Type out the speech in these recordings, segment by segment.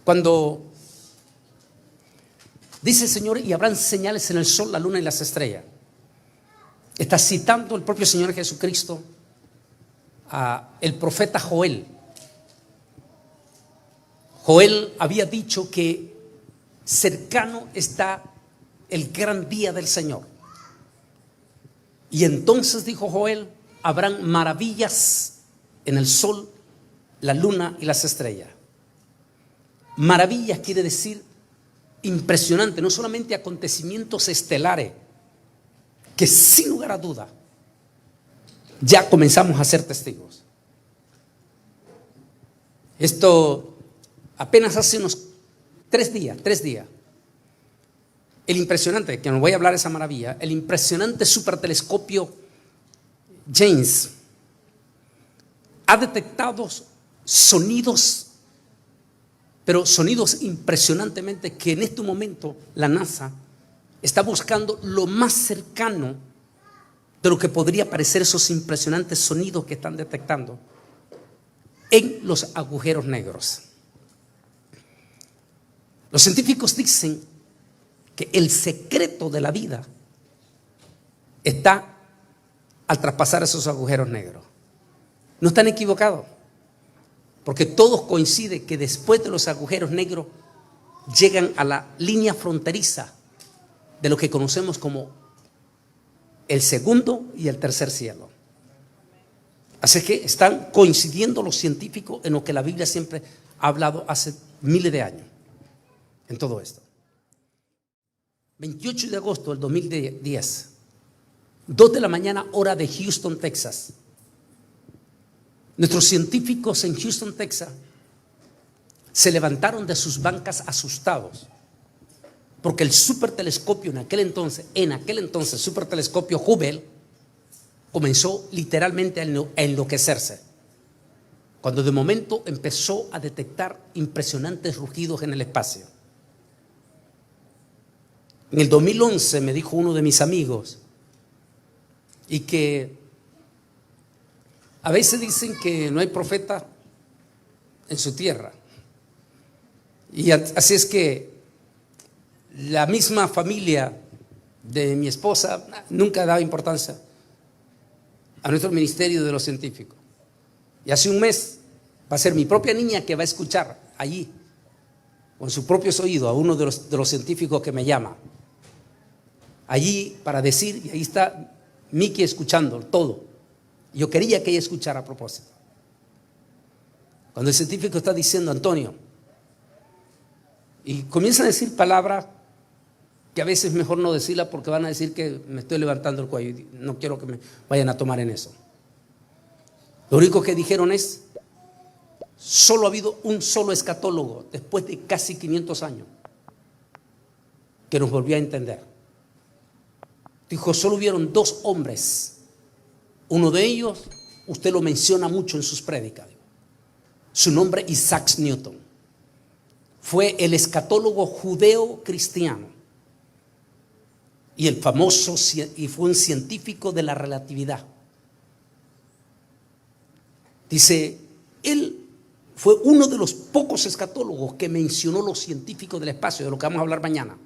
Cuando dice el Señor, y habrán señales en el sol, la luna y las estrellas, está citando el propio Señor Jesucristo a el profeta Joel. Joel había dicho que cercano está el gran día del Señor. Y entonces dijo Joel, habrán maravillas en el sol, la luna y las estrellas. Maravillas quiere decir impresionante, no solamente acontecimientos estelares, que sin lugar a duda ya comenzamos a ser testigos. Esto apenas hace unos 3 días, el impresionante, que nos voy a hablar de esa maravilla, el impresionante supertelescopio James ha detectado sonidos, pero sonidos impresionantemente que en este momento la NASA está buscando lo más cercano de lo que podría parecer esos impresionantes sonidos que están detectando en los agujeros negros. Los científicos dicen que el secreto de la vida está al traspasar esos agujeros negros. No están equivocados, porque todos coinciden que después de los agujeros negros llegan a la línea fronteriza de lo que conocemos como el segundo y el tercer cielo. Así que están coincidiendo los científicos en lo que la Biblia siempre ha hablado hace miles de años, en todo esto. 28 de agosto del 2010, 2 de la mañana, hora de Houston, Texas. Nuestros científicos en Houston, Texas, se levantaron de sus bancas asustados, porque el supertelescopio en aquel entonces, supertelescopio Hubble, comenzó literalmente a enloquecerse, cuando de momento empezó a detectar impresionantes rugidos en el espacio. En el 2011 me dijo uno de mis amigos, y que a veces dicen que no hay profeta en su tierra, y así es que la misma familia de mi esposa nunca daba importancia a nuestro ministerio de los científicos. Y hace un mes va a ser mi propia niña que va a escuchar allí con sus propios oídos a uno de los científicos que me llama allí para decir, y ahí está Miki escuchando todo. Yo quería que ella escuchara a propósito. Cuando el científico está diciendo, Antonio, y comienza a decir palabras que a veces mejor no decirla porque van a decir que me estoy levantando el cuello y no quiero que me vayan a tomar en eso. Lo único que dijeron es, solo ha habido un solo escatólogo después de casi 500 años que nos volvió a entender. Dijo, solo hubieron 2 hombres. Uno de ellos, usted lo menciona mucho en sus prédicas. Su nombre, Isaac Newton. Fue el escatólogo judeo cristiano y fue un científico de la relatividad. Dice, él fue uno de los pocos escatólogos que mencionó los científicos del espacio, de lo que vamos a hablar mañana.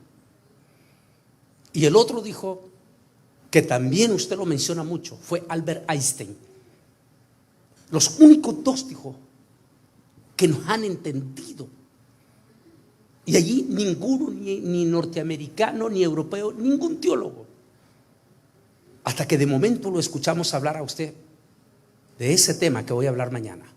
Y el otro dijo, que también usted lo menciona mucho, fue Albert Einstein. Los únicos 2, dijo, que nos han entendido. Y allí ninguno, ni norteamericano, ni europeo, ningún teólogo. Hasta que de momento lo escuchamos hablar a usted de ese tema que voy a hablar mañana.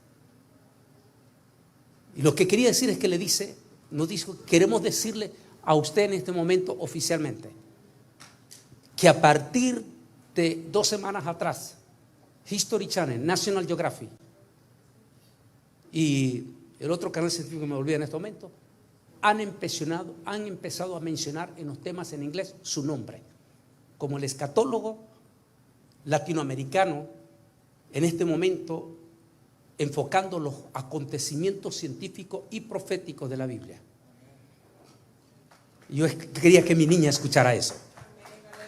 Y lo que quería decir es que nos dijo, queremos decirle a usted en este momento oficialmente, que a partir de 2 semanas atrás, History Channel, National Geographic y el otro canal científico que me olvidé en este momento, han empezado a mencionar en los temas en inglés su nombre, como el escatólogo latinoamericano, en este momento enfocando los acontecimientos científicos y proféticos de la Biblia. Yo quería que mi niña escuchara eso,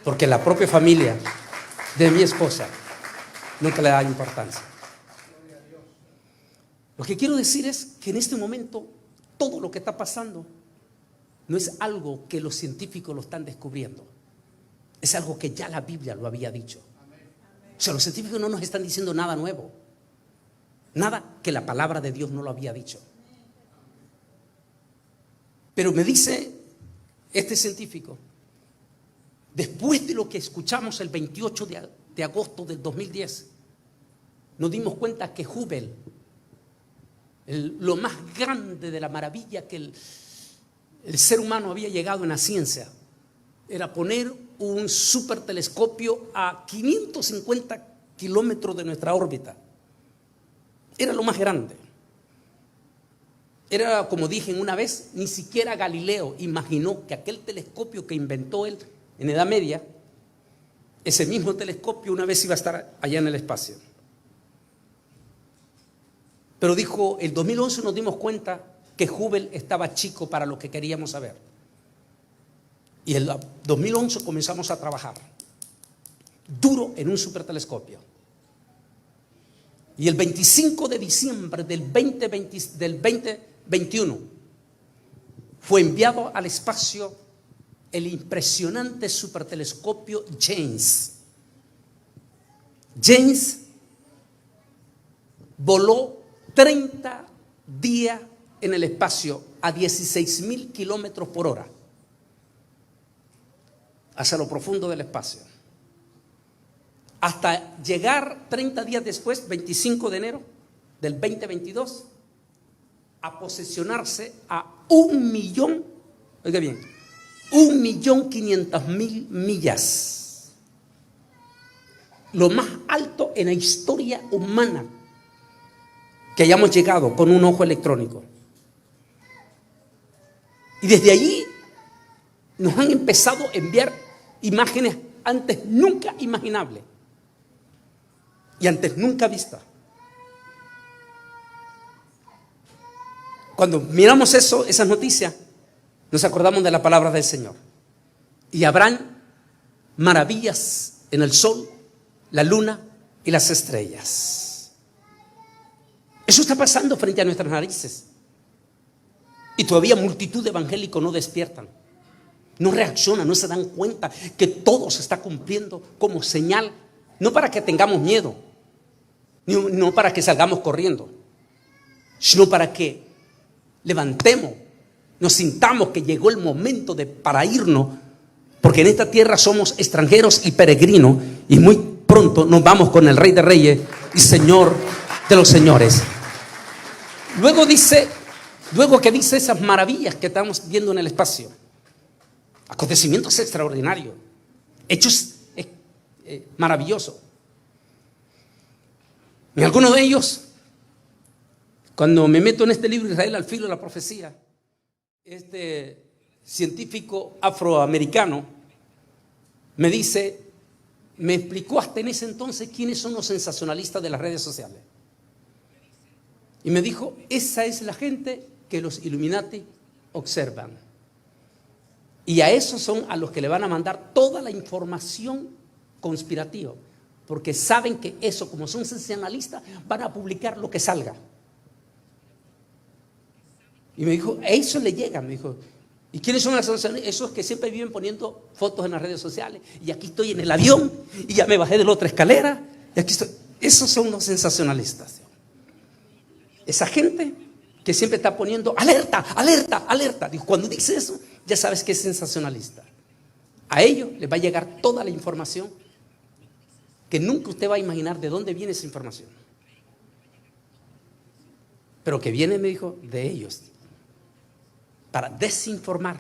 porque la propia familia de mi esposa nunca le da importancia. Lo que quiero decir es que en este momento todo lo que está pasando no es algo que los científicos lo están descubriendo. Es algo que ya la Biblia lo había dicho. O sea, los científicos no nos están diciendo nada nuevo. Nada que la palabra de Dios no lo había dicho. Pero me dice este científico, después de lo que escuchamos el 28 de agosto del 2010, nos dimos cuenta que Hubble, lo más grande de la maravilla que el ser humano había llegado en la ciencia, era poner un supertelescopio a 550 kilómetros de nuestra órbita. Era lo más grande. Era, como dije una vez, ni siquiera Galileo imaginó que aquel telescopio que inventó él en Edad Media, ese mismo telescopio una vez iba a estar allá en el espacio. Pero dijo, el 2011 nos dimos cuenta que Hubble estaba chico para lo que queríamos saber. Y en el 2011 comenzamos a trabajar duro en un supertelescopio. Y el 25 de diciembre del 2021 fue enviado al espacio el impresionante supertelescopio James. James voló 30 días en el espacio a 16,000 kilómetros por hora hacia lo profundo del espacio, hasta llegar 30 días después, 25 de enero del 2022, a posesionarse a 1.000.000, oiga bien, 1.500.000 millas, lo más alto en la historia humana que hayamos llegado con un ojo electrónico. Y desde allí nos han empezado a enviar imágenes antes nunca imaginables y antes nunca vistas. Cuando miramos esas noticias, nos acordamos de la palabra del Señor. Y habrán maravillas en el sol, la luna y las estrellas. Eso está pasando frente a nuestras narices. Y todavía multitud de evangélicos no despiertan, no reaccionan, no se dan cuenta que todo se está cumpliendo como señal, no para que tengamos miedo, no para que salgamos corriendo, sino para que levantemos, nos sintamos que llegó el momento para irnos, porque en esta tierra somos extranjeros y peregrinos, y muy pronto nos vamos con el Rey de Reyes y Señor de los señores. Luego que dice esas maravillas que estamos viendo en el espacio, acontecimientos extraordinarios, hechos maravillosos. En algunos de ellos, cuando me meto en este libro, Israel al filo de la profecía, este científico afroamericano me explicó hasta en ese entonces quiénes son los sensacionalistas de las redes sociales. Y me dijo, esa es la gente que los Illuminati observan. Y a esos son a los que le van a mandar toda la información conspirativa, porque saben que eso, como son sensacionalistas, van a publicar lo que salga. Y me dijo, a eso le llega, me dijo. ¿Y quiénes son esos que siempre viven poniendo fotos en las redes sociales? Y aquí estoy en el avión, y ya me bajé de la otra escalera, y aquí estoy. Esos son los sensacionalistas. Esa gente que siempre está poniendo alerta, alerta, alerta. Dijo, cuando dice eso, ya sabes que es sensacionalista. A ellos les va a llegar toda la información que nunca usted va a imaginar de dónde viene esa información. Pero que viene, me dijo, de ellos, para desinformar.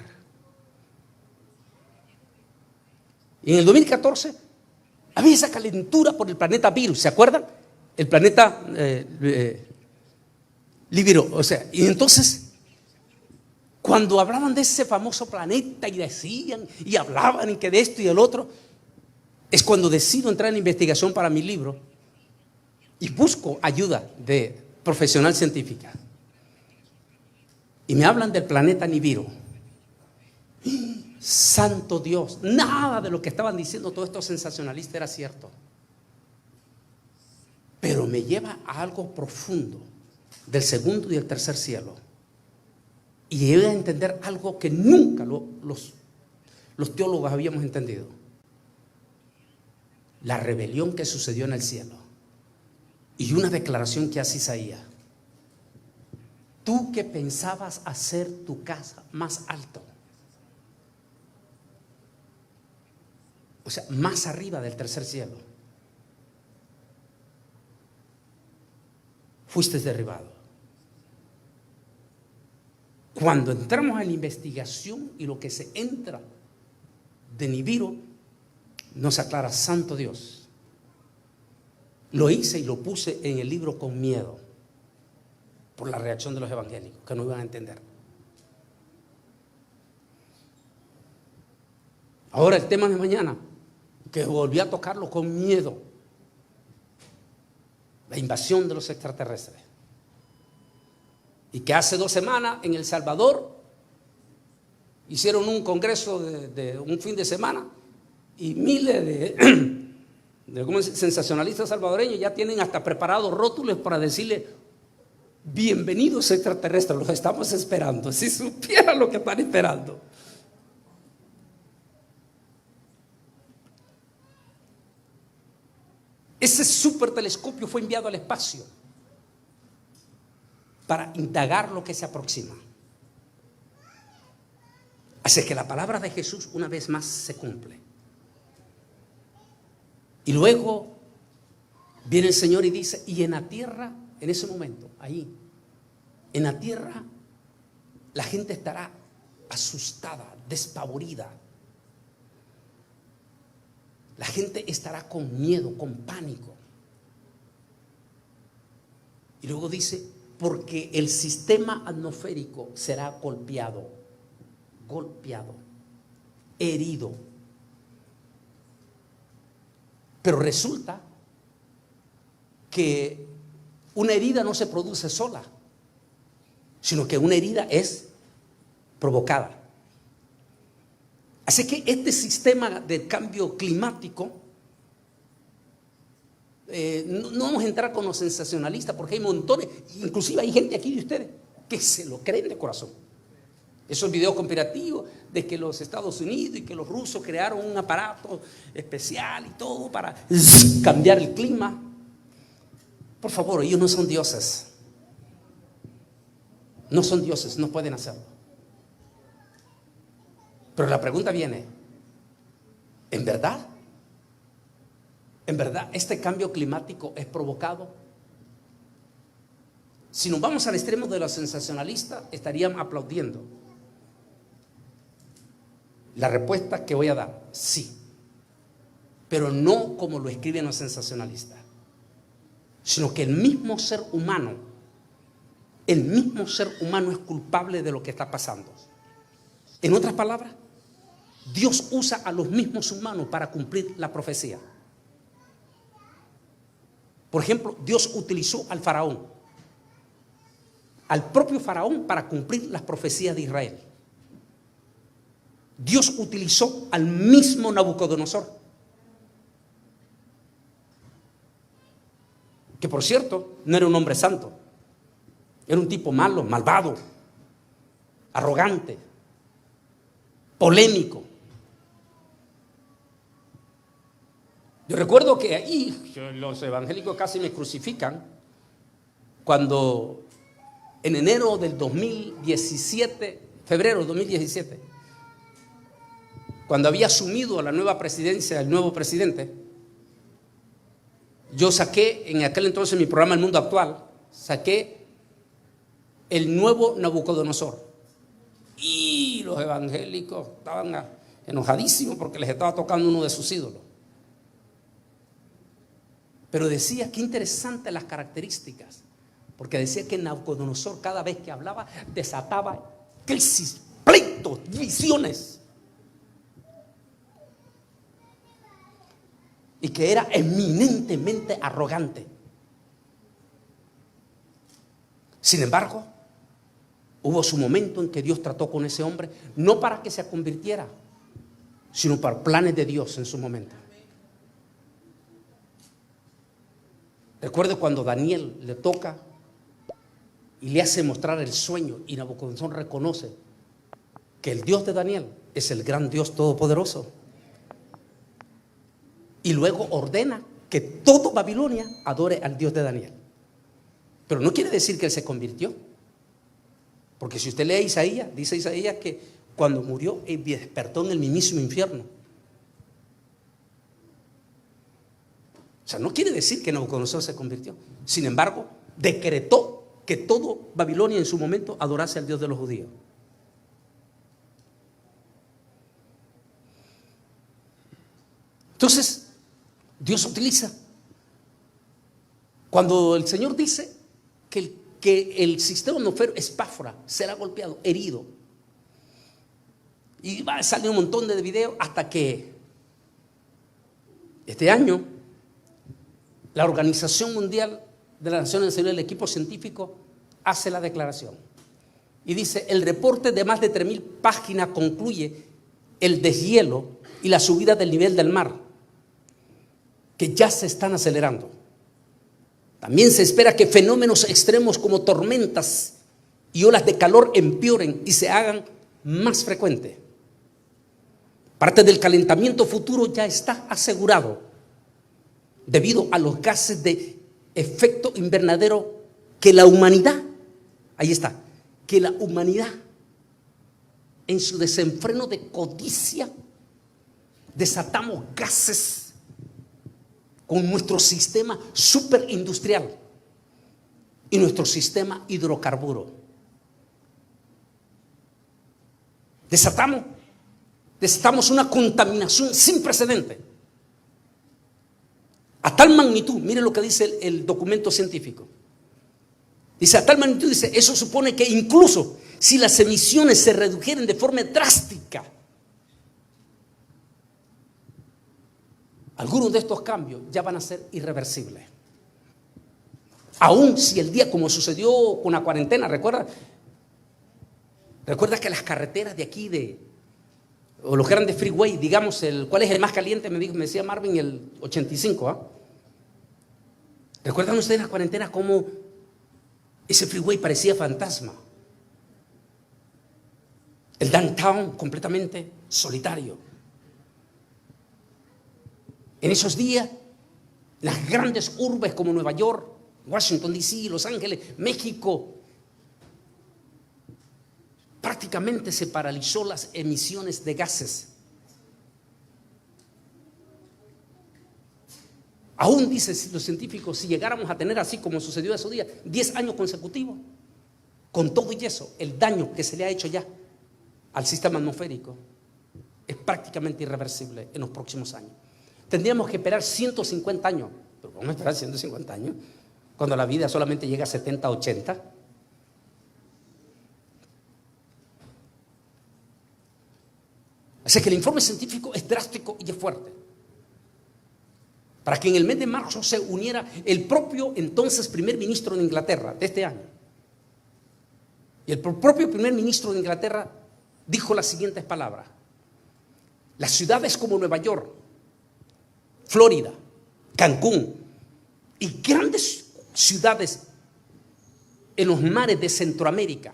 Y en el 2014 había esa calentura por el planeta Virus, ¿se acuerdan? El planeta Nibiru, o sea, y entonces cuando hablaban de ese famoso planeta y decían y hablaban y que de esto y del otro, es cuando decido entrar en investigación para mi libro y busco ayuda de profesional científica. Y me hablan del planeta Nibiru. Santo Dios, nada de lo que estaban diciendo todos estos sensacionalistas era cierto. Pero me lleva a algo profundo del segundo y el tercer cielo. Y iba a entender algo que nunca los teólogos habíamos entendido: la rebelión que sucedió en el cielo. Y una declaración que hace Isaías: tú que pensabas hacer tu casa más alto, o sea, más arriba del tercer cielo, fuiste derribado. Cuando entramos en la investigación y lo que se entra de Nibiru, nos aclara: santo Dios, lo hice y lo puse en el libro con miedo por la reacción de los evangélicos, que no iban a entender. Ahora el tema de mañana, que volví a tocarlo con miedo: la invasión de los extraterrestres. Y que hace 2 semanas en El Salvador hicieron un congreso de un fin de semana, y miles de sensacionalistas salvadoreños ya tienen hasta preparados rótulos para decirle: bienvenidos extraterrestres, los estamos esperando. Si supieran lo que están esperando. Ese supertelescopio fue enviado al espacio para indagar lo que se aproxima. Así que la palabra de Jesús una vez más se cumple. Y luego viene el Señor y dice: y en la tierra, en ese momento, ahí, en la tierra, la gente estará asustada, despavorida. La gente estará con miedo, con pánico. Y luego dice: porque el sistema atmosférico será golpeado, herido. Pero resulta que una herida no se produce sola, sino que una herida es provocada. Así que este sistema de cambio climático, no vamos a entrar con los sensacionalistas, porque hay montones, inclusive hay gente aquí de ustedes que se lo creen de corazón. Esos videos conspirativos de que los Estados Unidos y que los rusos crearon un aparato especial y todo para cambiar el clima. Por favor, ellos no son dioses. No son dioses, no pueden hacerlo. Pero la pregunta viene: ¿en verdad? ¿En verdad este cambio climático es provocado? Si nos vamos al extremo de los sensacionalistas, estarían aplaudiendo. La respuesta que voy a dar: sí, pero no como lo escriben los sensacionalistas, sino que el mismo ser humano es culpable de lo que está pasando. En otras palabras, Dios usa a los mismos humanos para cumplir la profecía. Por ejemplo, Dios utilizó al faraón, al propio faraón, para cumplir las profecías de Israel. Dios utilizó al mismo Nabucodonosor, que por cierto no era un hombre santo, era un tipo malo, malvado, arrogante, polémico. Yo recuerdo que ahí los evangélicos casi me crucifican cuando en enero del 2017, febrero del 2017, cuando había asumido la nueva presidencia, el nuevo presidente, yo saqué en aquel entonces mi programa El Mundo Actual, saqué el nuevo Nabucodonosor. Y los evangélicos estaban enojadísimos porque les estaba tocando uno de sus ídolos. Pero decía, qué interesantes las características, porque decía que Nabucodonosor cada vez que hablaba desataba crisis, pleitos, divisiones, y que era eminentemente arrogante. Sin embargo, hubo su momento en que Dios trató con ese hombre, no para que se convirtiera, sino para planes de Dios en su momento. Recuerdo cuando Daniel le toca y le hace mostrar el sueño, y Nabucodonosor reconoce que el Dios de Daniel es el gran Dios todopoderoso. Y luego ordena que todo Babilonia adore al Dios de Daniel. Pero no quiere decir que él se convirtió, porque si usted lee Isaías, dice Isaías que cuando murió él despertó en el mismísimo infierno. O sea, no quiere decir que Nabucodonosor se convirtió. Sin embargo, decretó que todo Babilonia en su momento adorase al Dios de los judíos. Entonces, Dios utiliza. Cuando el Señor dice que el sistema atmosférico Epáfra será golpeado, herido, y va a salir un montón de videos hasta que este año la Organización Mundial de las Naciones Unidas, el equipo científico, hace la declaración y dice: el reporte de más de 3.000 páginas concluye el deshielo y la subida del nivel del mar, que ya se están acelerando. También se espera que fenómenos extremos como tormentas y olas de calor empeoren y se hagan más frecuentes. Parte del calentamiento futuro ya está asegurado debido a los gases de efecto invernadero que la humanidad, ahí está, que la humanidad en su desenfreno de codicia desatamos gases con nuestro sistema superindustrial y nuestro sistema hidrocarburo. Desatamos una contaminación sin precedente. A tal magnitud, mire lo que dice el documento científico. Dice, a tal magnitud, dice, eso supone que incluso si las emisiones se redujeran de forma drástica, algunos de estos cambios ya van a ser irreversibles. Aún si el día, como sucedió con la cuarentena, ¿recuerda que las carreteras de aquí, o los grandes freeway, digamos, ¿cuál es el más caliente? Me decía Marvin, el 85, ¿ah? ¿Recuerdan ustedes las cuarentenas cómo ese freeway parecía fantasma? El downtown completamente solitario. En esos días, las grandes urbes como Nueva York, Washington DC, Los Ángeles, México, prácticamente se paralizó las emisiones de gases. Aún dicen los científicos, si llegáramos a tener así como sucedió esos días, 10 años consecutivos, con todo y eso, el daño que se le ha hecho ya al sistema atmosférico es prácticamente irreversible en los próximos años. Tendríamos que esperar 150 años, pero vamos a esperar 150 años, cuando la vida solamente llega a 70, 80. Así que el informe científico es drástico y es fuerte. Para que en el mes de marzo se uniera el propio entonces primer ministro de Inglaterra de este año. Y el propio primer ministro de Inglaterra dijo las siguientes palabras: las ciudades como Nueva York, Florida, Cancún y grandes ciudades en los mares de Centroamérica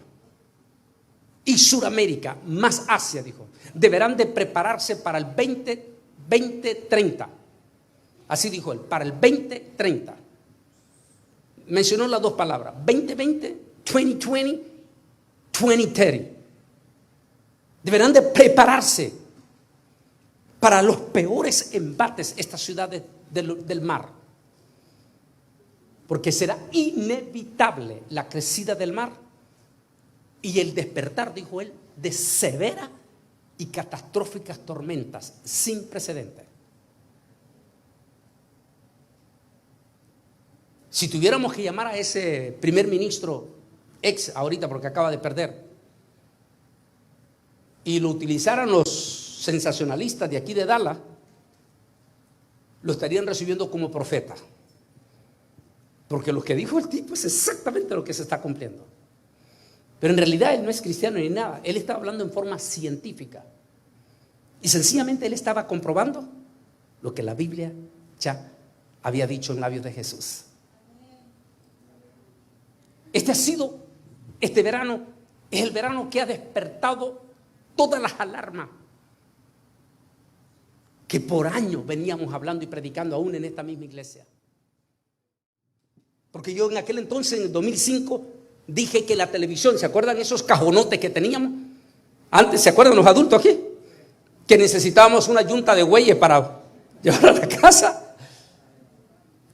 y Suramérica, más Asia, dijo, deberán de prepararse para el 2030. Así dijo él, para el 2030. Mencionó las dos palabras, 2020, 2020, 2030. Deberán de prepararse para los peores embates estas ciudades del mar. Porque será inevitable la crecida del mar y el despertar, dijo él, de severas y catastróficas tormentas sin precedentes. Si tuviéramos que llamar a ese primer ministro, ex ahorita porque acaba de perder, y lo utilizaran los sensacionalistas de aquí de Dallas, lo estarían recibiendo como profeta. Porque lo que dijo el tipo es exactamente lo que se está cumpliendo. Pero en realidad él no es cristiano ni nada. Él estaba hablando en forma científica. Y sencillamente él estaba comprobando lo que la Biblia ya había dicho en labios de Jesús. Este ha sido este verano es el verano que ha despertado todas las alarmas que por años veníamos hablando y predicando aún en esta misma iglesia. Porque yo en aquel entonces, en el 2005, dije que la televisión, ¿se acuerdan esos cajonotes que teníamos? Antes, ¿se acuerdan los adultos aquí? Que necesitábamos una yunta de bueyes para llevar a la casa,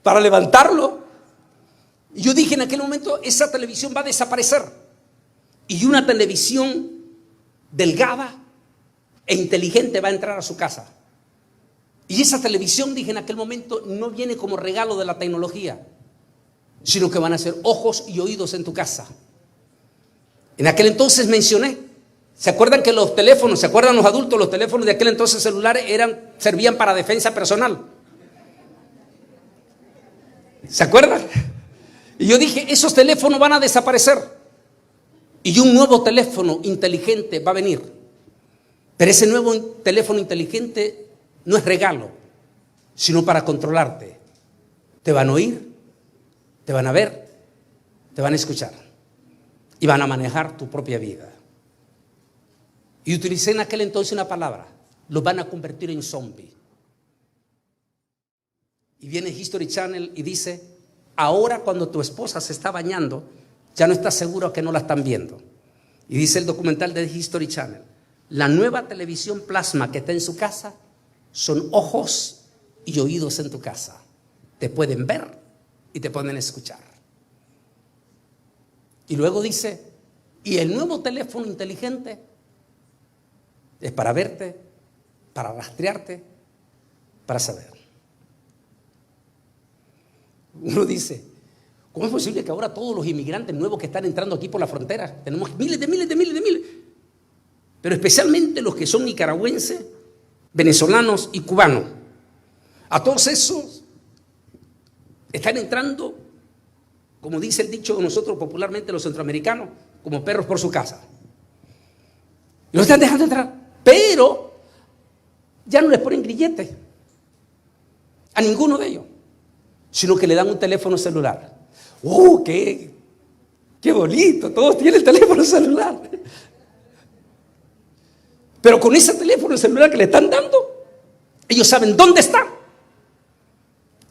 para levantarlo. Y yo dije en aquel momento, esa televisión va a desaparecer. Y una televisión delgada e inteligente va a entrar a su casa. Y esa televisión, dije en aquel momento, no viene como regalo de la tecnología, sino que van a ser ojos y oídos en tu casa. En aquel entonces mencioné, ¿se acuerdan que los teléfonos, se acuerdan los adultos, los teléfonos de aquel entonces celulares servían para defensa personal? ¿Se acuerdan? Y yo dije, esos teléfonos van a desaparecer y un nuevo teléfono inteligente va a venir. Pero ese nuevo teléfono inteligente no es regalo, sino para controlarte. Te van a oír, te van a ver, te van a escuchar y van a manejar tu propia vida. Y utilicé en aquel entonces una palabra: los van a convertir en zombies. Y viene History Channel y dice: ahora cuando tu esposa se está bañando, ya no estás seguro que no la están viendo. Y dice el documental de History Channel: la nueva televisión plasma que está en su casa son ojos y oídos en tu casa. Te pueden ver y te pueden escuchar. Y luego dice: y el nuevo teléfono inteligente es para verte, para rastrearte, para saber. Uno dice: ¿cómo es posible que ahora todos los inmigrantes nuevos que están entrando aquí por la frontera, tenemos miles, pero especialmente los que son nicaragüenses, venezolanos y cubanos, a todos esos están entrando, como dice el dicho de nosotros popularmente los centroamericanos, como perros por su casa? Y los están dejando entrar, pero ya no les ponen grillete a ninguno de ellos, sino que le dan un teléfono celular. ¡Qué bonito! Todos tienen teléfono celular. Pero con ese teléfono celular que le están dando, ellos saben dónde está,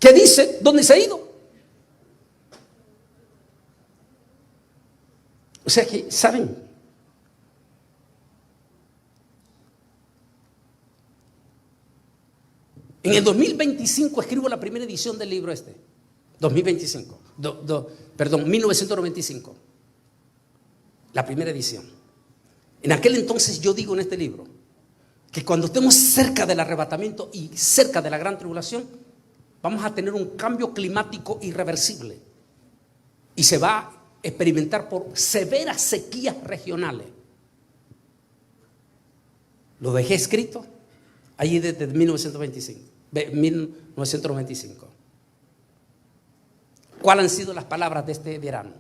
qué dice, dónde se ha ido. O sea que saben. En el 2025 escribo la primera edición del libro 1995. La primera edición. En aquel entonces yo digo en este libro que cuando estemos cerca del arrebatamiento y cerca de la gran tribulación, vamos a tener un cambio climático irreversible y se va a experimentar por severas sequías regionales. Lo dejé escrito allí desde 1995. ¿Cuáles han sido las palabras de este verano?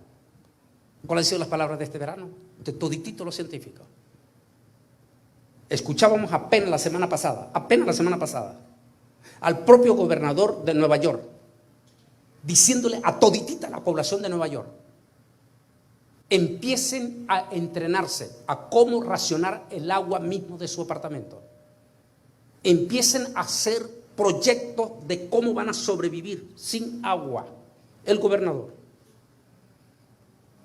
¿Cuáles han sido las palabras de este verano? De toditito los científicos. Escuchábamos apenas la semana pasada, al propio gobernador de Nueva York, diciéndole a toditita la población de Nueva York: empiecen a entrenarse a cómo racionar el agua mismo de su apartamento. Empiecen a hacer proyectos de cómo van a sobrevivir sin agua. El gobernador.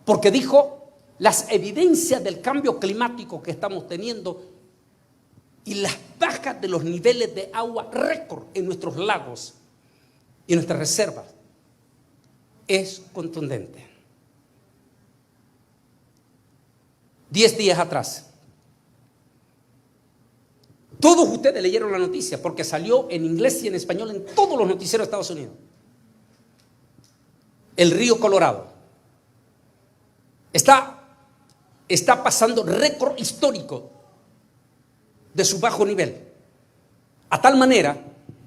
Porque dijo: las evidencias del cambio climático que estamos teniendo y las bajas de los niveles de agua récord en nuestros lagos y en nuestras reservas es contundente. 10 días atrás, todos ustedes leyeron la noticia porque salió en inglés y en español en todos los noticieros de Estados Unidos. El río Colorado está pasando récord histórico de su bajo nivel, a tal manera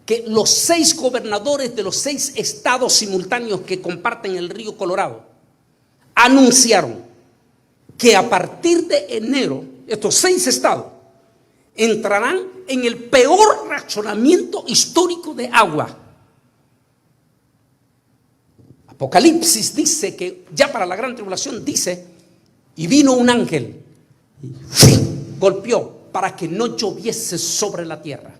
que los 6 gobernadores de los 6 estados simultáneos que comparten el río Colorado anunciaron que a partir de enero estos 6 estados entrarán en el peor racionamiento histórico de agua. Apocalipsis dice que ya para la gran tribulación dice Y vino un ángel y golpeó para que no lloviese sobre la tierra.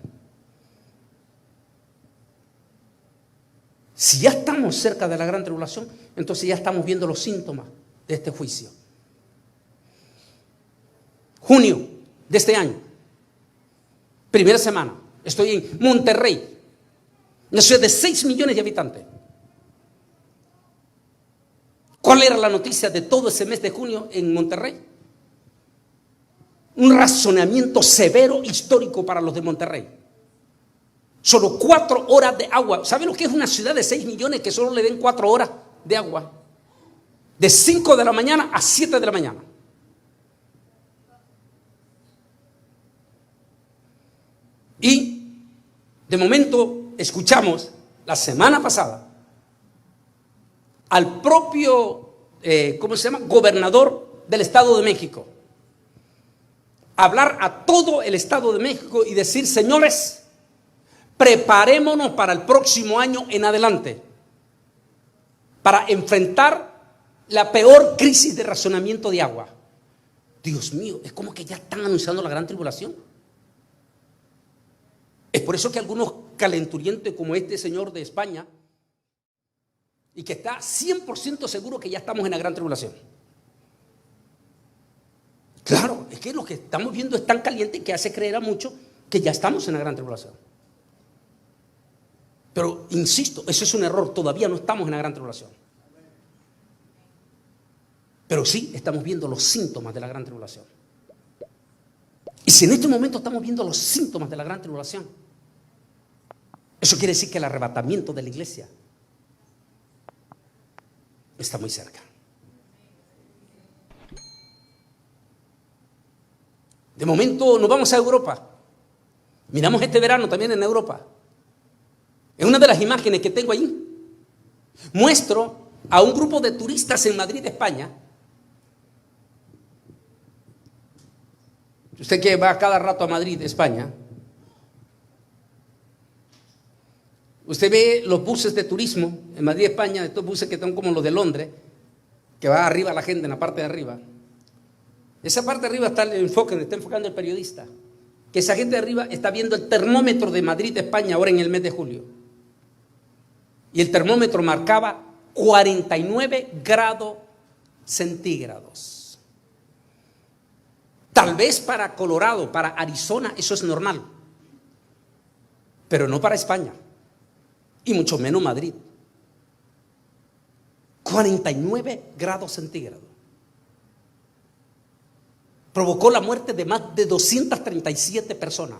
Si ya estamos cerca de la gran tribulación, entonces ya estamos viendo los síntomas de este juicio. Junio de este año, primera semana, estoy en Monterrey, una ciudad de 6 millones de habitantes. ¿Cuál era la noticia de todo ese mes de junio en Monterrey? Un razonamiento severo histórico para los de Monterrey. Solo 4 horas de agua. ¿Sabe lo que es una ciudad de 6 millones que solo le den 4 horas de agua? De 5 de la mañana a 7 de la mañana. Y de momento escuchamos la semana pasada al propio, gobernador del Estado de México, hablar a todo el Estado de México y decir: señores, preparémonos para el próximo año en adelante, para enfrentar la peor crisis de racionamiento de agua. Dios mío, es como que ya están anunciando la gran tribulación. Es por eso que algunos calenturientos como este señor de España, y que está 100% seguro que ya estamos en la gran tribulación. Claro, es que lo que estamos viendo es tan caliente que hace creer a muchos que ya estamos en la gran tribulación. Pero insisto, eso es un error, todavía no estamos en la gran tribulación. Pero sí estamos viendo los síntomas de la gran tribulación. Y si en este momento estamos viendo los síntomas de la gran tribulación, eso quiere decir que el arrebatamiento de la iglesia está muy cerca. De momento nos vamos a Europa. Miramos este verano también en Europa. En una de las imágenes que tengo allí, muestro a un grupo de turistas en Madrid, España. Usted que va cada rato a Madrid, España, usted ve los buses de turismo en Madrid, España, estos buses que son como los de Londres, que va arriba la gente en la parte de arriba. Esa parte de arriba está el enfoque, donde está enfocando el periodista, que esa gente de arriba está viendo el termómetro de Madrid, España, ahora en el mes de julio. Y el termómetro marcaba 49 grados centígrados. Tal vez para Colorado, para Arizona, eso es normal, pero no para España, y mucho menos Madrid. 49 grados centígrados. Provocó la muerte de más de 237 personas.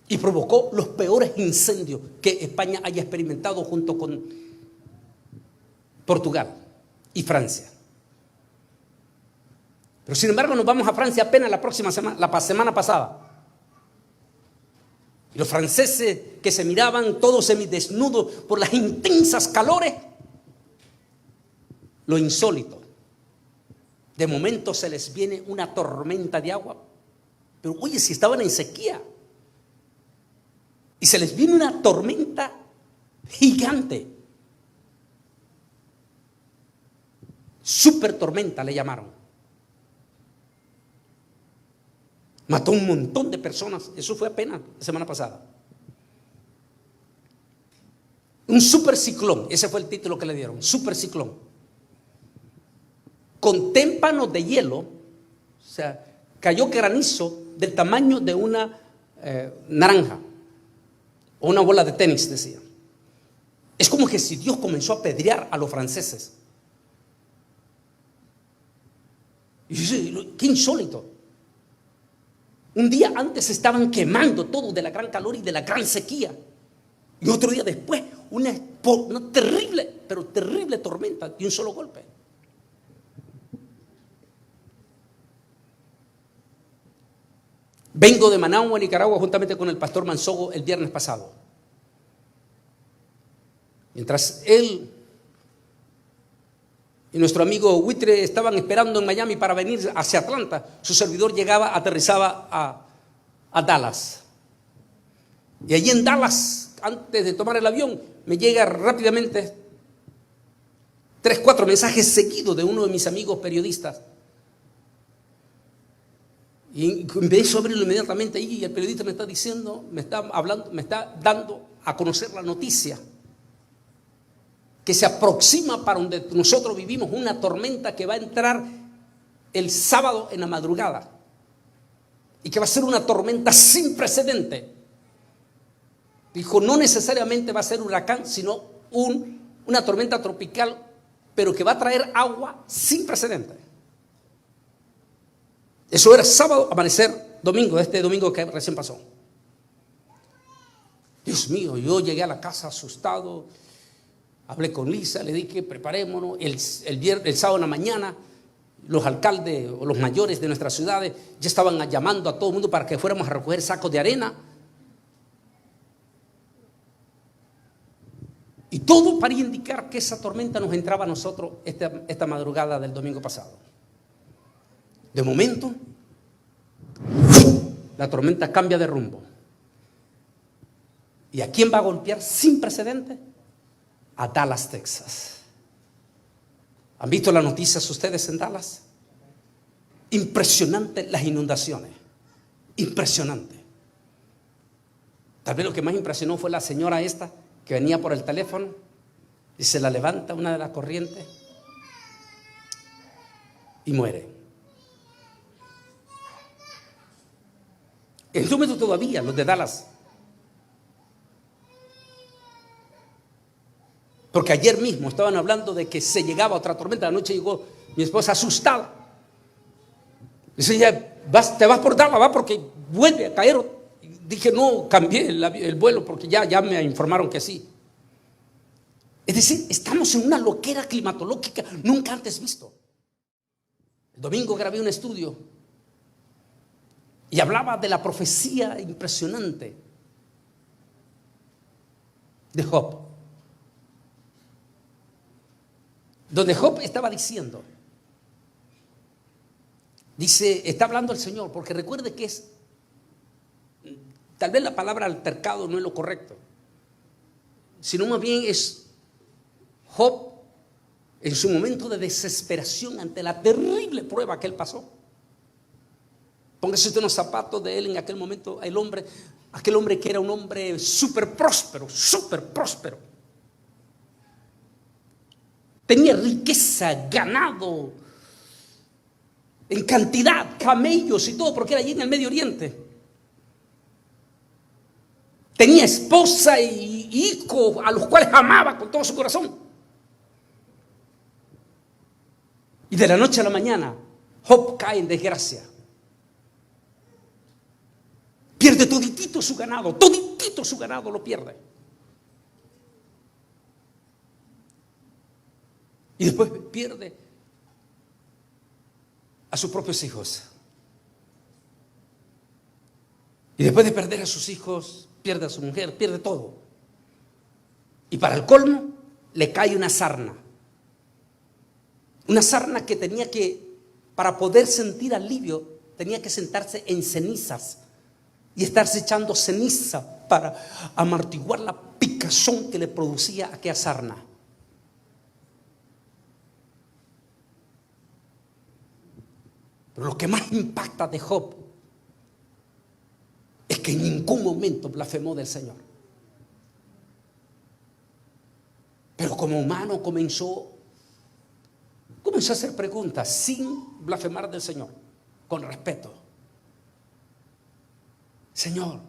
Y provocó los peores incendios que España haya experimentado junto con Portugal y Francia. Pero sin embargo nos vamos a Francia apenas la semana pasada. Y los franceses que se miraban todos semidesnudos por las intensas calores, lo insólito. De momento se les viene una tormenta de agua. Pero oye, si estaban en sequía. Y se les viene una tormenta gigante. Super tormenta le llamaron. Mató un montón de personas. Eso fue apenas la semana pasada. Un super ciclón. Ese fue el título que le dieron. Super ciclón. Con témpanos de hielo. O sea, cayó granizo del tamaño de una naranja. O una bola de tenis, decía. Es como que si Dios comenzó a apedrear a los franceses. Y dice, qué insólito. Un día antes estaban quemando todo de la gran calor y de la gran sequía. Y otro día después, una terrible, pero terrible tormenta de un solo golpe. Vengo de Managua, Nicaragua, juntamente con el pastor Manzogo el viernes pasado. Mientras él y nuestro amigo Huitre estaban esperando en Miami para venir hacia Atlanta, su servidor aterrizaba a Dallas. Y allí en Dallas, antes de tomar el avión, me llega rápidamente 3, 4 mensajes seguidos de uno de mis amigos periodistas. Y empiezo a abrirlo inmediatamente ahí y el periodista me está diciendo, me está hablando, me está dando a conocer la noticia que se aproxima para donde nosotros vivimos una tormenta que va a entrar el sábado en la madrugada y que va a ser una tormenta sin precedente. Dijo, no necesariamente va a ser un huracán, sino una tormenta tropical, pero que va a traer agua sin precedente. Eso era sábado, amanecer, domingo, este domingo que recién pasó. Dios mío, yo llegué a la casa asustado, hablé con Lisa, le dije, preparémonos. El sábado en la mañana, los alcaldes o los mayores de nuestras ciudades ya estaban llamando a todo el mundo para que fuéramos a recoger sacos de arena. Y todo para indicar que esa tormenta nos entraba a nosotros esta madrugada del domingo pasado. De momento, la tormenta cambia de rumbo. ¿Y a quién va a golpear sin precedente? A Dallas, Texas. ¿Han visto las noticias ustedes en Dallas? Impresionante las inundaciones. Impresionante. Tal vez lo que más impresionó fue la señora esta que venía por el teléfono y se la levanta una de las corrientes y muere. En este momento todavía los de Dallas, porque ayer mismo estaban hablando de que se llegaba otra tormenta. Anoche llegó mi esposa asustada. Dice, ya te vas por Dallas, va, porque vuelve a caer. Dije, no, cambié el vuelo porque ya me informaron que sí. Es decir, estamos en una loquera climatológica nunca antes visto. El domingo grabé un estudio y hablaba de la profecía impresionante de Job, donde Job estaba diciendo, está hablando el Señor, porque recuerde que tal vez la palabra altercado no es lo correcto, sino más bien es Job en su momento de desesperación ante la terrible prueba que él pasó. Póngase usted en los zapatos de él en aquel momento, aquel hombre que era un hombre súper próspero. Tenía riqueza, ganado, en cantidad, camellos y todo, porque era allí en el Medio Oriente. Tenía esposa y hijos a los cuales amaba con todo su corazón. Y de la noche a la mañana, Job cae en desgracia. Pierde toditito su ganado lo pierde. Y después pierde a sus propios hijos. Y después de perder a sus hijos, pierde a su mujer, pierde todo. Y para el colmo, le cae una sarna. Una sarna que para poder sentir alivio, tenía que sentarse en cenizas y estarse echando ceniza para amortiguar la picazón que le producía aquella sarna. Pero lo que más impacta de Job es que en ningún momento blasfemó del Señor. Pero como humano comenzó a hacer preguntas sin blasfemar del Señor, con respeto. Señor,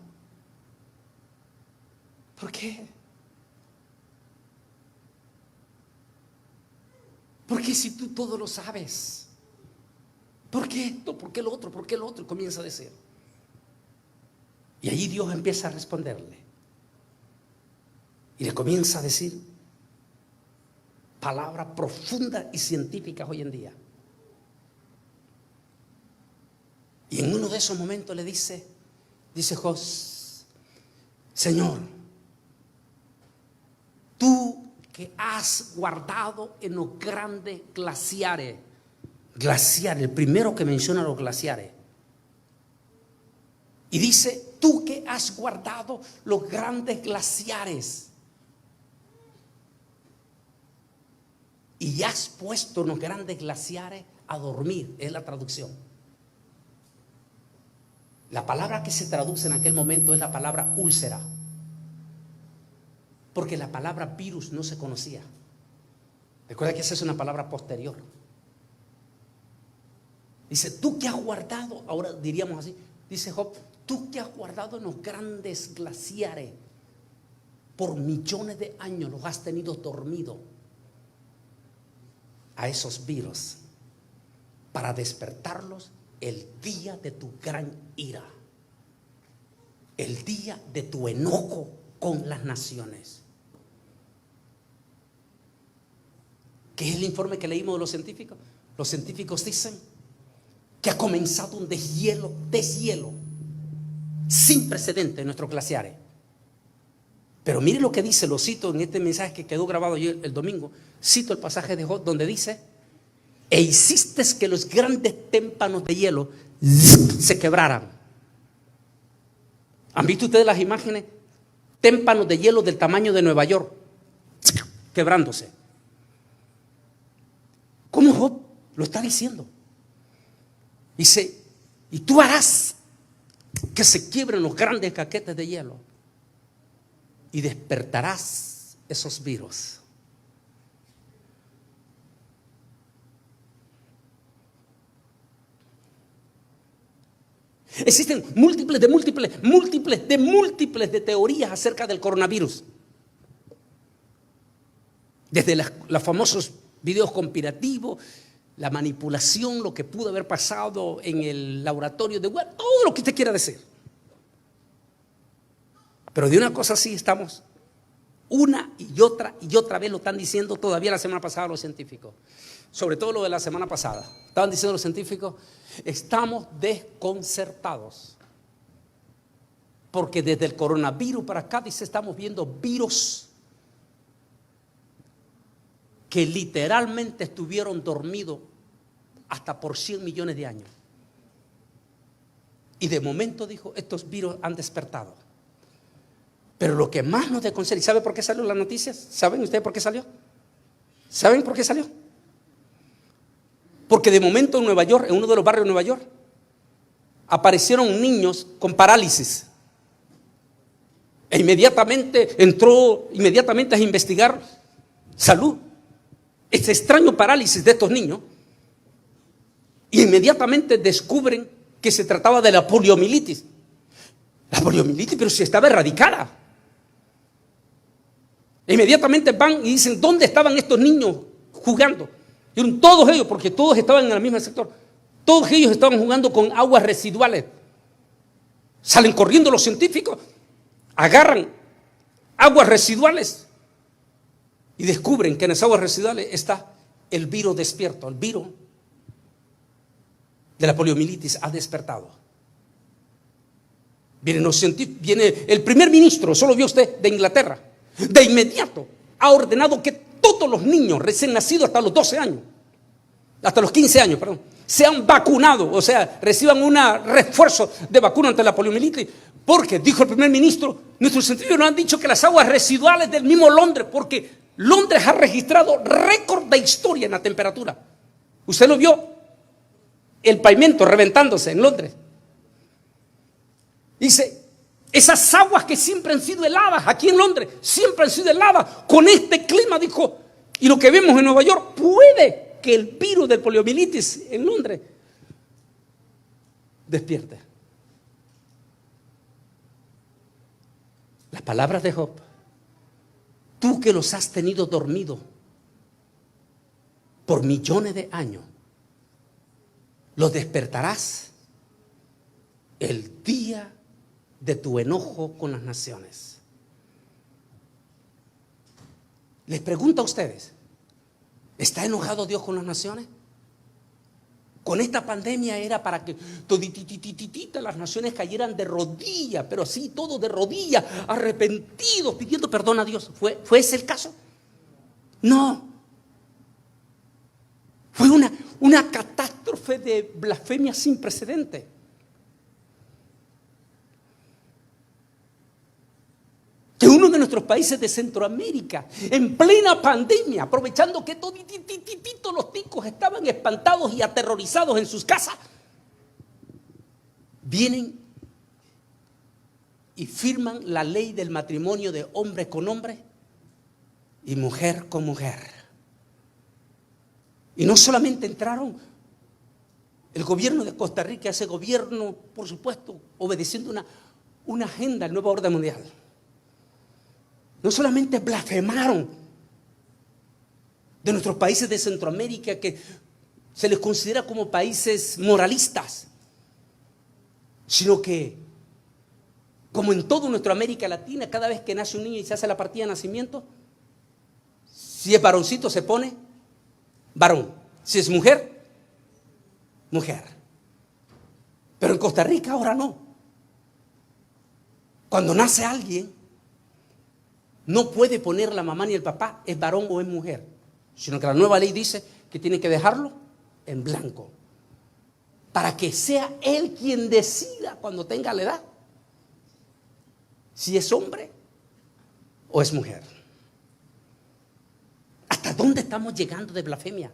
¿por qué? ¿Por qué si tú todo lo sabes? ¿Por qué esto? ¿Por qué lo otro? ¿Por qué lo otro? Y comienza a decir. Y allí Dios empieza a responderle. Y le comienza a decir palabras profundas y científicas hoy en día. Y en uno de esos momentos le dice Jos, Señor, tú que has guardado en los grandes glaciares, el primero que menciona los glaciares, y dice, tú que has guardado los grandes glaciares, y has puesto unos grandes glaciares a dormir, es la traducción. La palabra que se traduce en aquel momento es la palabra úlcera, porque la palabra virus no se conocía. Recuerda que esa es una palabra posterior. Dice, tú que has guardado, ahora diríamos así, dice Job, tú que has guardado en los grandes glaciares por millones de años, los has tenido dormidos a esos virus para despertarlos el día de tu gran ira, el día de tu enojo con las naciones. ¿Qué es el informe que leímos de los científicos? Los científicos dicen que ha comenzado un deshielo sin precedente en nuestros glaciares. Pero mire lo que dice, lo cito en este mensaje que quedó grabado ayer el domingo. Cito el pasaje de Job donde dice: e hiciste que los grandes témpanos de hielo se quebraran. ¿Han visto ustedes las imágenes? Témpanos de hielo del tamaño de Nueva York quebrándose. ¿Cómo Job lo está diciendo? Dice, y tú harás que se quiebren los grandes caquetes de hielo y despertarás esos virus. Existen múltiples de teorías acerca del coronavirus. Desde los famosos videos conspirativos, la manipulación, lo que pudo haber pasado en el laboratorio de Wuhan, todo lo que usted quiera decir. Pero de una cosa sí estamos, una y otra vez lo están diciendo todavía la semana pasada los científicos. Sobre todo lo de la semana pasada. Estaban diciendo los científicos, estamos desconcertados. Porque desde el coronavirus para acá, dice, estamos viendo virus que literalmente estuvieron dormidos hasta por 100 millones de años. Y de momento, dijo, estos virus han despertado. Pero lo que más nos desconcerta, ¿y sabe por qué salió las noticias? ¿Saben ustedes por qué salió? ¿Saben por qué salió? Porque de momento en Nueva York, en uno de los barrios de Nueva York, aparecieron niños con parálisis. E inmediatamente entró a investigar salud. Este extraño parálisis de estos niños. Y inmediatamente descubren que se trataba de la poliomielitis. La poliomielitis, pero si estaba erradicada. E inmediatamente van y dicen, ¿dónde estaban estos niños jugando? Y todos ellos, porque todos estaban en el mismo sector, todos ellos estaban jugando con aguas residuales. Salen corriendo los científicos, agarran aguas residuales y descubren que en esas aguas residuales está el virus despierto. El virus de la poliomielitis ha despertado. Viene el primer ministro, eso lo vio usted, de Inglaterra. De inmediato ha ordenado que todos los niños recién nacidos hasta los 12 años, hasta los 15 años, perdón, sean vacunados, o sea, reciban un refuerzo de vacuna ante la poliomielitis. Porque, dijo el primer ministro, nuestros científicos nos han dicho que las aguas residuales del mismo Londres, porque Londres ha registrado récord de historia en la temperatura. Usted lo vio, el pavimento reventándose en Londres. Dice, esas aguas que siempre han sido heladas aquí en Londres, siempre han sido heladas, con este clima, dijo, y lo que vemos en Nueva York, puede que el virus del poliomielitis en Londres despierte. Las palabras de Job, tú que los has tenido dormidos por millones de años, los despertarás el día de tu enojo con las naciones. Les pregunto a ustedes, ¿está enojado Dios con las naciones? Con esta pandemia era para que todititititita las naciones cayeran de rodillas, pero así, todo de rodillas, arrepentidos, pidiendo perdón a Dios. ¿Fue ese el caso? No. Fue una catástrofe de blasfemia sin precedente. Que uno de nuestros nuestros países de Centroamérica, en plena pandemia, aprovechando que todos los ticos estaban espantados y aterrorizados en sus casas, vienen y firman la ley del matrimonio de hombre con hombre y mujer con mujer. Y no solamente entraron el gobierno de Costa Rica, ese gobierno, por supuesto, obedeciendo una agenda del nuevo orden mundial. No solamente blasfemaron de nuestros países de Centroamérica, que se les considera como países moralistas, sino que, como en toda nuestra América Latina, cada vez que nace un niño y se hace la partida de nacimiento, si es varoncito se pone varón, si es mujer, mujer. Pero en Costa Rica ahora no. Cuando nace alguien, no puede poner la mamá ni el papá, es varón o es mujer, sino que la nueva ley dice que tiene que dejarlo en blanco, para que sea él quien decida cuando tenga la edad si es hombre o es mujer. ¿Hasta dónde estamos llegando de blasfemia?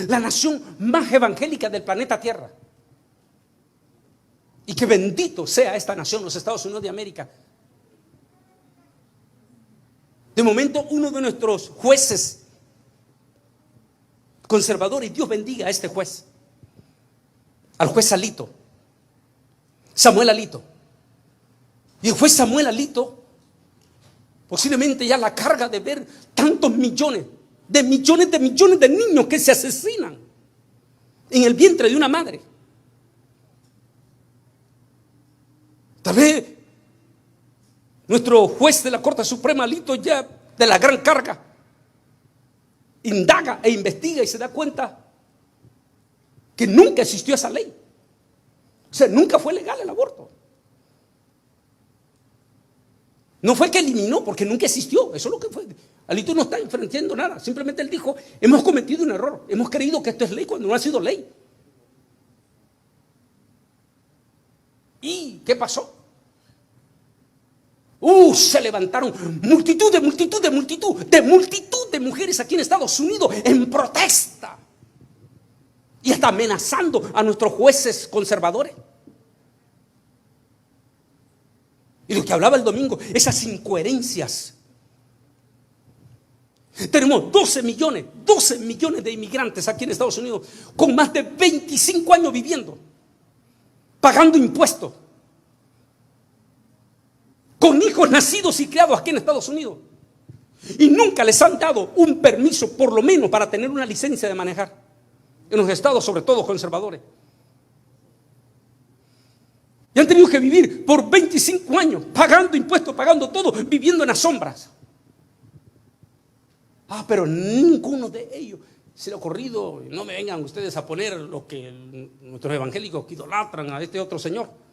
La nación más evangélica del planeta Tierra. Y que bendito sea esta nación, los Estados Unidos de América. De momento, uno de nuestros jueces conservadores, y Dios bendiga a este juez, al juez Alito, Samuel Alito. Y el juez Samuel Alito, posiblemente ya la carga de ver tantos millones de niños que se asesinan en el vientre de una madre. Tal vez nuestro juez de la Corte Suprema, Alito, ya de la gran carga, indaga e investiga y se da cuenta que nunca existió esa ley. O sea, nunca fue legal el aborto. No fue que eliminó, porque nunca existió. Eso es lo que fue. Alito no está enfrentando nada. Simplemente él dijo, hemos cometido un error. Hemos creído que esto es ley cuando no ha sido ley. ¿Y qué pasó? Se levantaron multitud de mujeres aquí en Estados Unidos en protesta y hasta amenazando a nuestros jueces conservadores. Y lo que hablaba el domingo, esas incoherencias. Tenemos 12 millones de inmigrantes aquí en Estados Unidos con más de 25 años viviendo, pagando impuestos, con hijos nacidos y criados aquí en Estados Unidos, y nunca les han dado un permiso, por lo menos para tener una licencia de manejar, en los estados sobre todo conservadores. Y han tenido que vivir por 25 años, pagando impuestos, pagando todo, viviendo en las sombras. Pero ninguno de ellos se le ha ocurrido, no me vengan ustedes a poner lo que nuestros evangélicos que idolatran a este otro señor.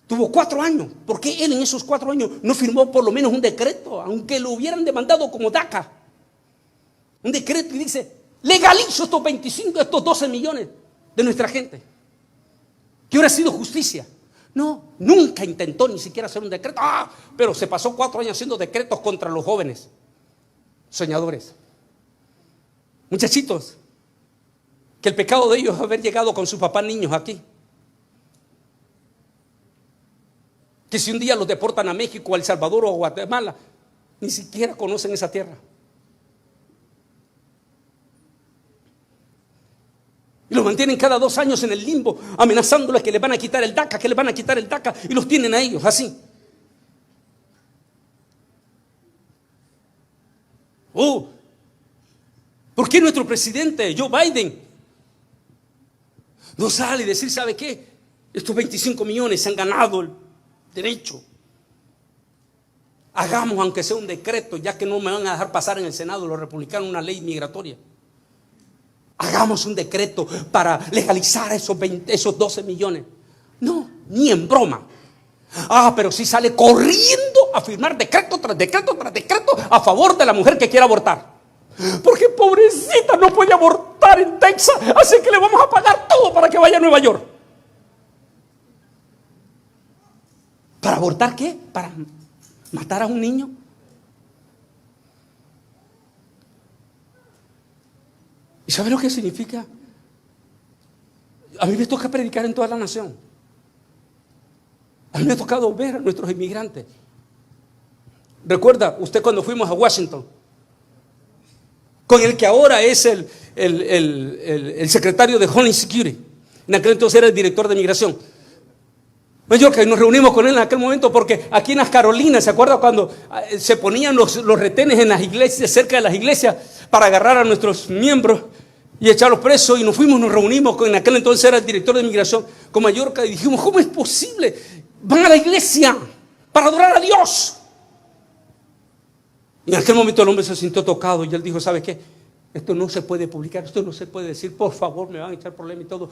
Tuvo 4 años. ¿Por qué él en esos 4 años no firmó por lo menos un decreto, aunque lo hubieran demandado como DACA? Un decreto que dice, legalizo estos 12 millones de nuestra gente. ¿Qué hubiera sido justicia? No, nunca intentó ni siquiera hacer un decreto. Pero se pasó 4 años haciendo decretos contra los jóvenes soñadores, muchachitos, que el pecado de ellos es haber llegado con sus papás niños aquí. Que si un día los deportan a México, a El Salvador o a Guatemala, ni siquiera conocen esa tierra. Y los mantienen cada 2 años en el limbo, amenazándoles que les van a quitar el DACA, y los tienen a ellos así. ¿Por qué nuestro presidente Joe Biden no sale y decir, ¿sabe qué? Estos 25 millones se han ganado el derecho. Hagamos aunque sea un decreto, ya que no me van a dejar pasar en el Senado los republicanos una ley migratoria. Hagamos un decreto para legalizar esos 12 millones. No, ni en broma. Pero sí sale corriendo a firmar decreto tras decreto tras decreto a favor de la mujer que quiera abortar. Porque pobrecita no puede abortar en Texas, así que le vamos a pagar todo para que vaya a Nueva York. ¿Para abortar qué? ¿Para matar a un niño? ¿Y sabe lo que significa? A mí me toca predicar en toda la nación. A mí me ha tocado ver a nuestros inmigrantes. Recuerda usted cuando fuimos a Washington, con el que ahora es el secretario de Homeland Security. En aquel entonces era el director de migración. Que nos reunimos con él en aquel momento porque aquí en las Carolinas, ¿se acuerda cuando se ponían los retenes en las iglesias, cerca de las iglesias, para agarrar a nuestros miembros y echarlos presos? Y nos reunimos en aquel entonces era el director de migración con Mallorca, y dijimos, ¿cómo es posible? Van a la iglesia para adorar a Dios. Y en aquel momento el hombre se sintió tocado y él dijo, ¿sabe qué? Esto no se puede publicar, esto no se puede decir, por favor, me van a echar problemas y todo.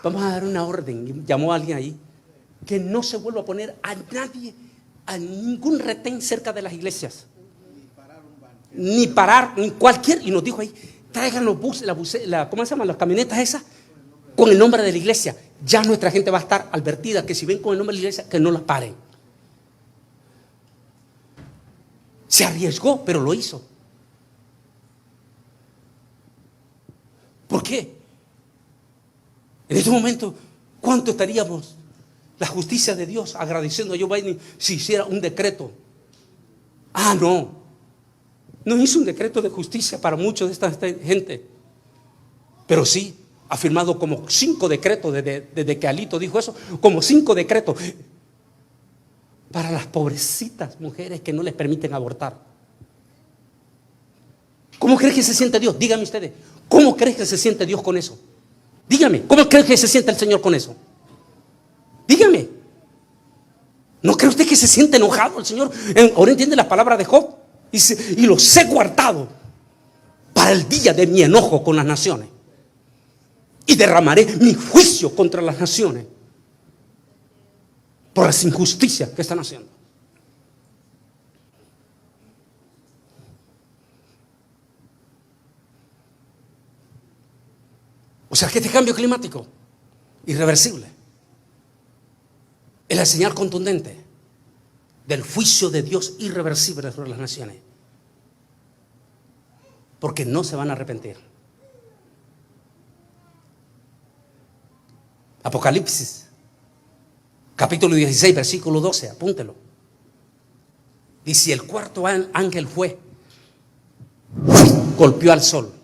Vamos a dar una orden. Y llamó a alguien ahí que no se vuelva a poner a nadie, a ningún retén cerca de las iglesias. Ni parar, ni cualquier. Y nos dijo ahí, traigan los buses, ¿cómo se llaman? Las camionetas esas, con el nombre de la iglesia. Ya nuestra gente va a estar advertida que si ven con el nombre de la iglesia, que no las paren. Se arriesgó, pero lo hizo. ¿Por qué? En este momento, ¿cuánto estaríamos la justicia de Dios agradeciendo a Joe Biden si hiciera un decreto? No hizo un decreto de justicia para muchos de esta gente, pero sí ha firmado como 5 decretos desde que Alito dijo eso, como 5 decretos para las pobrecitas mujeres que no les permiten abortar. ¿Cómo crees que se siente Dios? Díganme ustedes, ¿cómo crees que se siente Dios con eso? Dígame, ¿cómo cree que se siente el Señor con eso? Dígame. ¿No cree usted que se siente enojado el Señor? Ahora entiende las palabras de Job. Y los he guardado para el día de mi enojo con las naciones. Y derramaré mi juicio contra las naciones por las injusticias que están haciendo. O sea que este cambio climático irreversible es la señal contundente del juicio de Dios irreversible sobre las naciones, porque no se van a arrepentir. Apocalipsis capítulo 16 versículo 12, apúntelo. Dice, el cuarto ángel fue, golpeó al sol.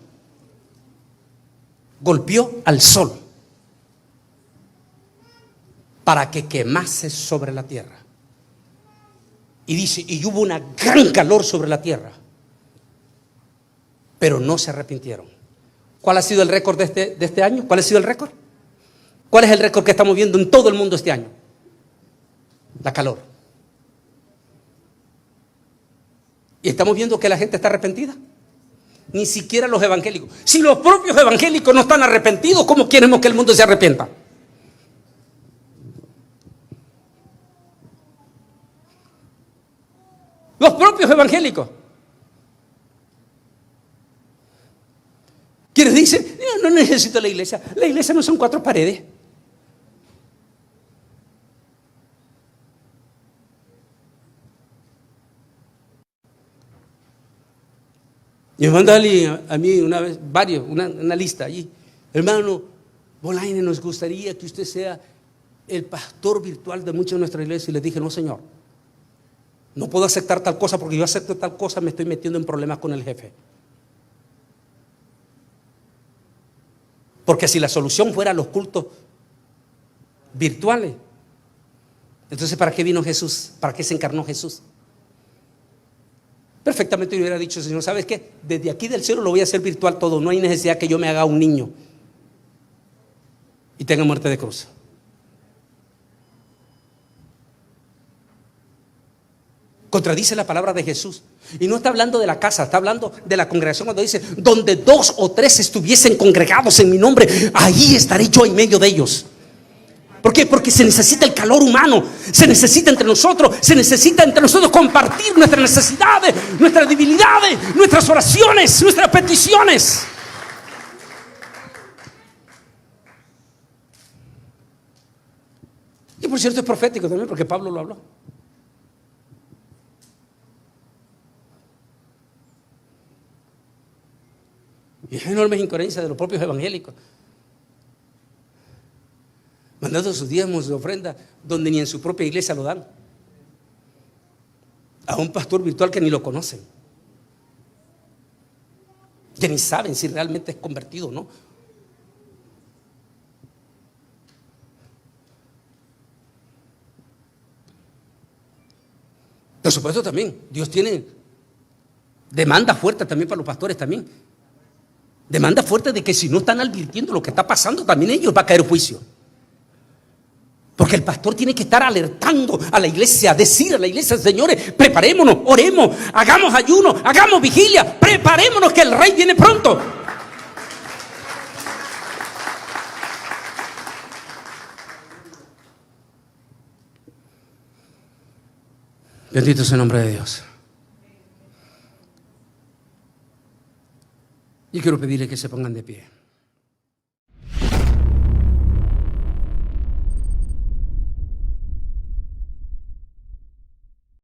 Golpeó al sol para que quemase sobre la tierra. Y dice, y hubo una gran calor sobre la tierra, pero no se arrepintieron. ¿Cuál ha sido el récord de este año? ¿Cuál ha sido el récord? ¿Cuál es el récord que estamos viendo en todo el mundo este año? La calor. ¿Y estamos viendo que la gente está arrepentida? Ni siquiera los evangélicos. Si los propios evangélicos no están arrepentidos, ¿cómo queremos que el mundo se arrepienta? Los propios evangélicos. Quienes dicen, no necesito la iglesia. La iglesia no son 4 paredes. Y me mandó a mí una vez, una lista allí. Hermano Bolaine, nos gustaría que usted sea el pastor virtual de muchas de nuestras iglesias. Y le dije, no señor, no puedo aceptar tal cosa, porque yo acepto tal cosa, me estoy metiendo en problemas con el jefe. Porque si la solución fuera los cultos virtuales, entonces ¿para qué vino Jesús? ¿Para qué se encarnó Jesús? Perfectamente yo hubiera dicho, Señor, ¿sabes qué? Desde aquí del cielo lo voy a hacer virtual todo. No hay necesidad que yo me haga un niño y tenga muerte de cruz. Contradice la palabra de Jesús. Y no está hablando de la casa, está hablando de la congregación, cuando dice, donde 2 o 3 estuviesen congregados en mi nombre, ahí estaré yo en medio de ellos. ¿Por qué? Porque se necesita el calor humano, se necesita entre nosotros compartir nuestras necesidades, nuestras debilidades, nuestras oraciones, nuestras peticiones. que por cierto es profético también, porque Pablo lo habló. Y hay enormes incoherencias de los propios evangélicos, mandando sus diezmos, sus ofrendas, donde ni en su propia iglesia lo dan, a un pastor virtual que ni lo conocen, que ni saben si realmente es convertido o no. Por supuesto también, Dios tiene demanda fuerte también para los pastores también. Demanda fuerte de que si no están advirtiendo lo que está pasando, también ellos va a caer juicio. Porque el pastor tiene que estar alertando a la iglesia, decir a la iglesia: señores, preparémonos, oremos, hagamos ayuno, hagamos vigilia, preparémonos que el rey viene pronto. Bendito sea el nombre de Dios. Y quiero pedirle que se pongan de pie.